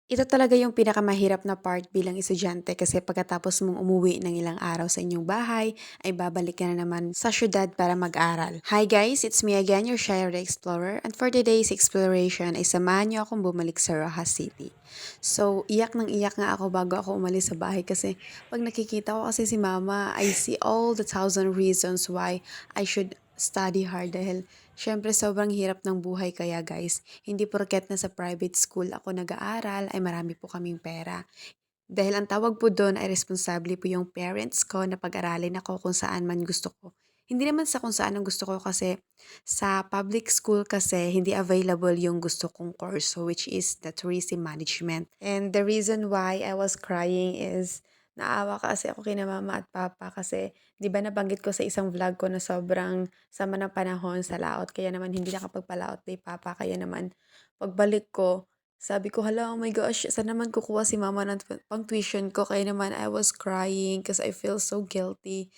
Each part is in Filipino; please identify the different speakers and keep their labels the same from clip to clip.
Speaker 1: Ito talaga yung pinakamahirap na part bilang estudyante kasi pagkatapos mong umuwi ng ilang araw sa inyong bahay, ay babalik ka na naman sa syudad para mag-aral. Hi guys, it's me again, your Shire the Explorer, and for today's exploration ay samahan niyo akong bumalik sa Rojas City. So, iyak nang iyak nga ako bago ako umalis sa bahay kasi pag nakikita ko kasi si Mama, I see all the thousand reasons why I should study hard dahil syempre sobrang hirap ng buhay kaya guys, hindi porket na sa private school ako nag-aaral ay marami po kaming pera. Dahil ang tawag po doon ay responsable po yung parents ko na pag-aralin ako kung saan man gusto ko. Hindi naman sa kung saan ang gusto ko kasi sa public school kasi hindi available yung gusto kong course so which is the tourism management. And the reason why I was crying is naawa kasi ako kina mama at papa kasi 'di ba nabanggit ko sa isang vlog ko na sobrang sama ng panahon sa laot kaya naman hindi nakapagpalaot kay papa kaya naman pagbalik ko sabi ko, hala, oh my gosh, saan naman kukuha si mama ng pang-tuition ko? Kaya naman I was crying because I feel so guilty.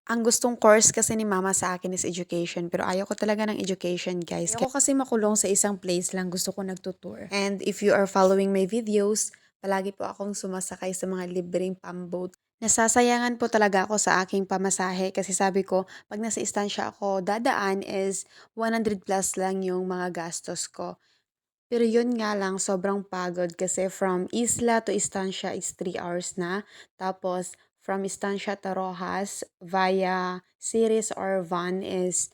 Speaker 1: Ang gustong course kasi ni mama sa akin is education, pero ayaw ko talaga ng education, guys. Ayaw ko kasi makulong sa isang place lang, gusto ko nagtutour. And if you are following my videos, palagi po akong sumasakay sa mga libreng pamboat. Nasasayangan po talaga ako sa aking pamasahe kasi sabi ko, pag nasa istansya ako, dadaan is 100 plus lang yung mga gastos ko. Pero yun nga lang, sobrang pagod kasi from Isla to Estancia is 3 hours na. Tapos, from Estancia to Rojas via series or van is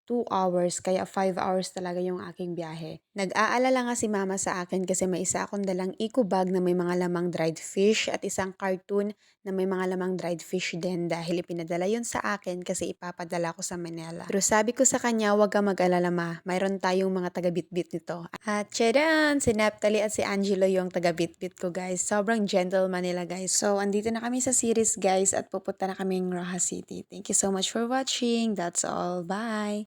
Speaker 1: 2 hours, kaya 5 hours talaga yung aking biyahe. Nag-aalala nga si mama sa akin kasi may isa akong dalang eco bag na may mga lamang dried fish at isang cartoon na may mga lamang dried fish din dahil ipinadala yun sa akin kasi ipapadala ko sa Manila. Pero sabi ko sa kanya, wag kang mag-alala ma, mayroon tayong mga taga-bitbit nito. At tchadan! Si Neptali at si Angelo yung taga-bitbit ko guys. Sobrang gentleman nila guys. So, andito na kami sa series guys at pupunta na kaming Rojas City. Thank you so much for watching. That's all. Bye!